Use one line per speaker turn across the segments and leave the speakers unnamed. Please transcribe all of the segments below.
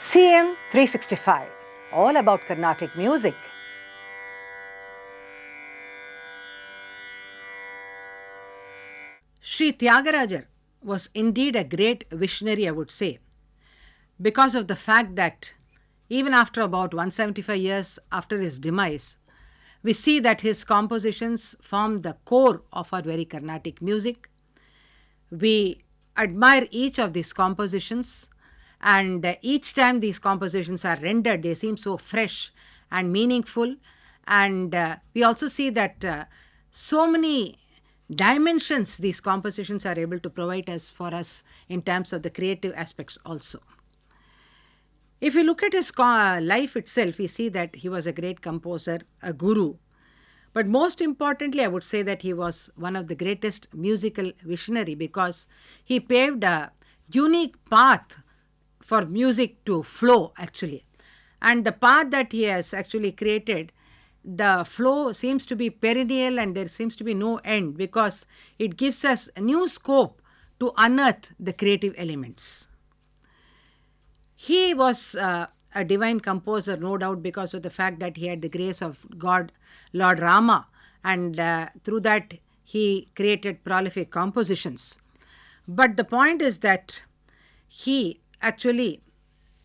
CM 365, all about Carnatic music.
Sri Thyagaraja was indeed a great visionary, I would say, because of the fact that even after about 175 years after his demise, we see that his compositions form the core of our very Carnatic music. We admire each of these compositions, and each time these compositions are rendered, they seem so fresh and meaningful. And we also see that so many dimensions these compositions are able to provide us for us in terms of the creative aspects also. If we look at his life itself, we see that he was a great composer, a guru. But most importantly, I would say that he was one of the greatest musical visionary because he paved a unique path for music to flow actually. And the path that he has actually created, the flow seems to be perennial and there seems to be no end because it gives us a new scope to unearth the creative elements. He was a divine composer, no doubt, because of the fact that he had the grace of God, Lord Rama, and through that he created prolific compositions. But the point is that he actually,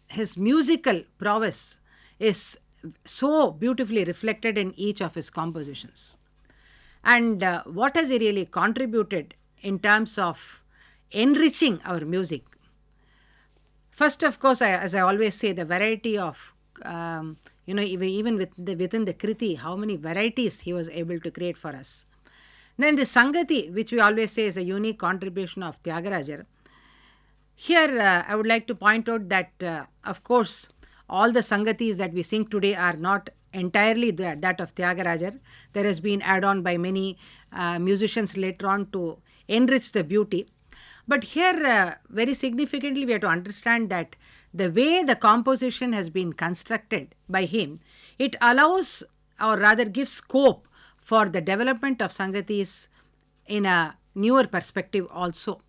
his musical prowess is so beautifully reflected in each of his compositions. And what has he really contributed in terms of enriching our music? First, of course, as I always say, the variety of, even within the Kriti, how many varieties he was able to create for us. Then the Sangati, which we always say is a unique contribution of Thyagaraja. Here, I would like to point out that, of course, all the Sangatis that we sing today are not entirely that of Thyagaraja. There has been add-on by many musicians later on to enrich the beauty. But here, very significantly, we have to understand that the way the composition has been constructed by him, it allows or rather gives scope for the development of Sangatis in a newer perspective also.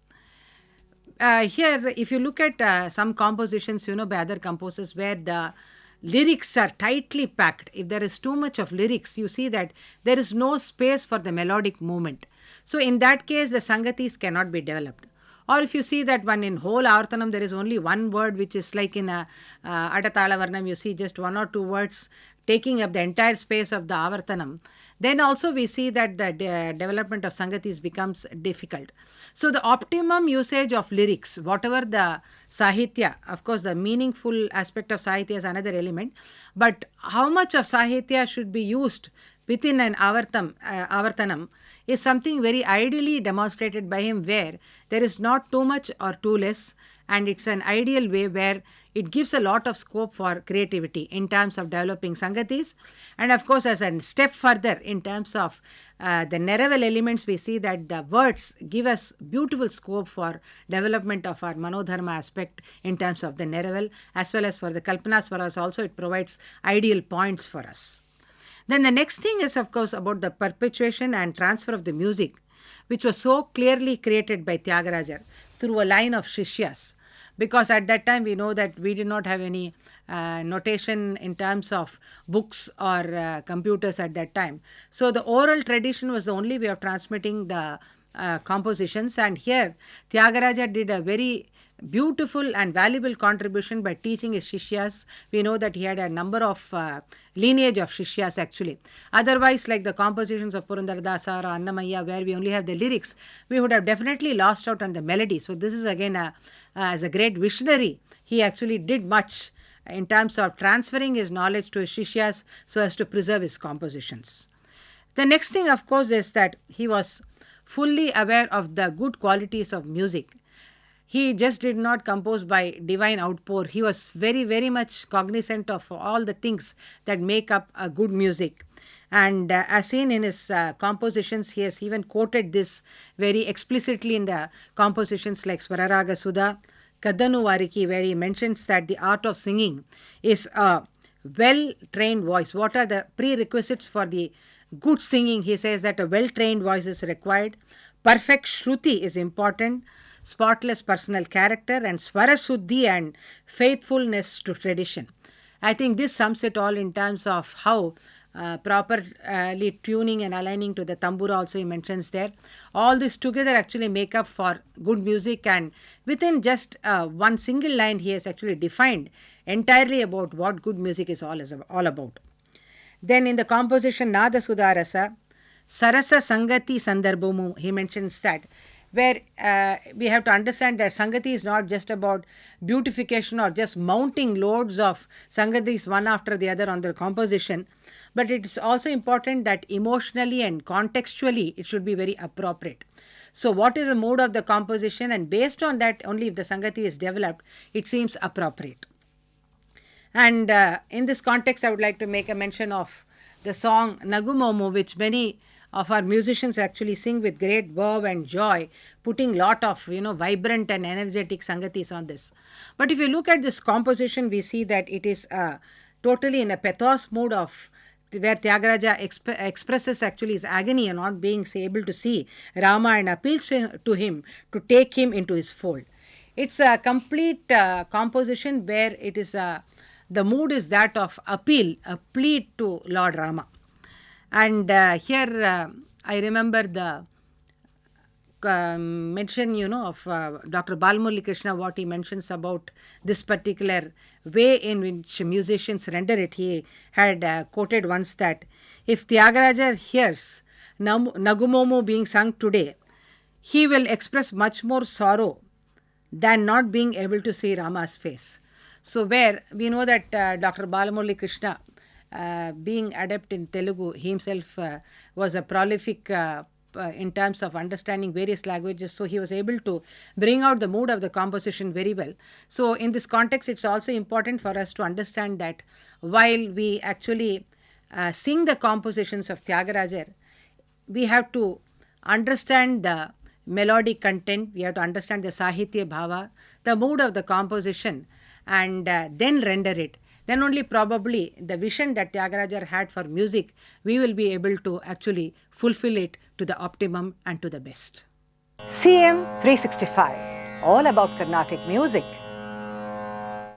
Here, if you look at some compositions, by other composers where the lyrics are tightly packed, if there is too much of lyrics, you see that there is no space for the melodic movement. So in that case, the Sangatis cannot be developed. Or if you see that one in whole Avartanam, there is only one word which is like in a Adatala Varnam, you see just one or two words taking up the entire space of the Avartanam, then also we see that the development of Sangatis becomes difficult. So the optimum usage of lyrics, whatever the Sahitya, of course the meaningful aspect of Sahitya is another element, but how much of Sahitya should be used within an Avartanam is something very ideally demonstrated by him where there is not too much or too less, and it's an ideal way where it gives a lot of scope for creativity in terms of developing Sangatis. And of course, as a step further in terms of the Neraval elements, we see that the words give us beautiful scope for development of our Manodharma aspect in terms of the Neraval, as well as for the Kalpanaswaras also it provides ideal points for us. Then the next thing is, of course, about the perpetuation and transfer of the music, which was so clearly created by Thyagaraja through a line of Shishyas. Because at that time we know that we did not have any notation in terms of books or computers at that time. So the oral tradition was the only way of transmitting the compositions, and here Thyagaraja did a very beautiful and valuable contribution by teaching his Shishyas. We know that he had a number of lineage of Shishyas actually. Otherwise, like the compositions of Purandaradasa or Annamaya, where we only have the lyrics, we would have definitely lost out on the melody. So this is again as a great visionary, he actually did much in terms of transferring his knowledge to his Shishyas so as to preserve his compositions. The next thing, of course, is that he was fully aware of the good qualities of music. He just did not compose by divine outpour. He was very, very much cognizant of all the things that make up a good music. And as seen in his compositions, he has even quoted this very explicitly in the compositions like Swararaga Sudha, Kadanu Variki, where he mentions that the art of singing is a well-trained voice. What are the prerequisites for the good singing? He says that a well-trained voice is required. Perfect Shruti is important. spotless personal character, and Swarasuddhi and faithfulness to tradition. I think this sums it all in terms of how properly tuning and aligning to the tambura also he mentions there. All this together actually make up for good music, and within just one single line he has actually defined entirely about what good music is all about. Then in the composition Nada Sudarasa, Sarasa Sangati Sandarbhamu, he mentions that, where we have to understand that Sangati is not just about beautification or just mounting loads of Sangatis one after the other on the composition, but it is also important that emotionally and contextually it should be very appropriate. So what is the mood of the composition, and based on that only if the Sangati is developed, it seems appropriate. And in this context, I would like to make a mention of the song Nagumomo, which many of our musicians actually sing with great verve and joy, putting lot of vibrant and energetic sangatis on this. But if you look at this composition, we see that it is totally in a pathos mood of where Thyagaraja expresses actually his agony and not being able to see Rama, and appeals to him to take him into his fold. It's a complete composition where it is the mood is that of appeal, a plea to Lord Rama. And here I remember the mention, of Dr. Balamurali Krishna, what he mentions about this particular way in which musicians render it. He had quoted once that if Thyagaraja hears Nagumomo being sung today, he will express much more sorrow than not being able to see Rama's face. So where we know that Dr. Balamurali Krishna, being adept in Telugu, he himself was a prolific in terms of understanding various languages, so he was able to bring out the mood of the composition very well. So in this context, it's also important for us to understand that while we actually sing the compositions of Thyagaraja, we have to understand the melodic content, we have to understand the Sahitya Bhava, the mood of the composition, and then render it. Then only probably the vision that Thyagaraja had for music, we will be able to actually fulfill it to the optimum and to the best.
CM 365, all about Carnatic music.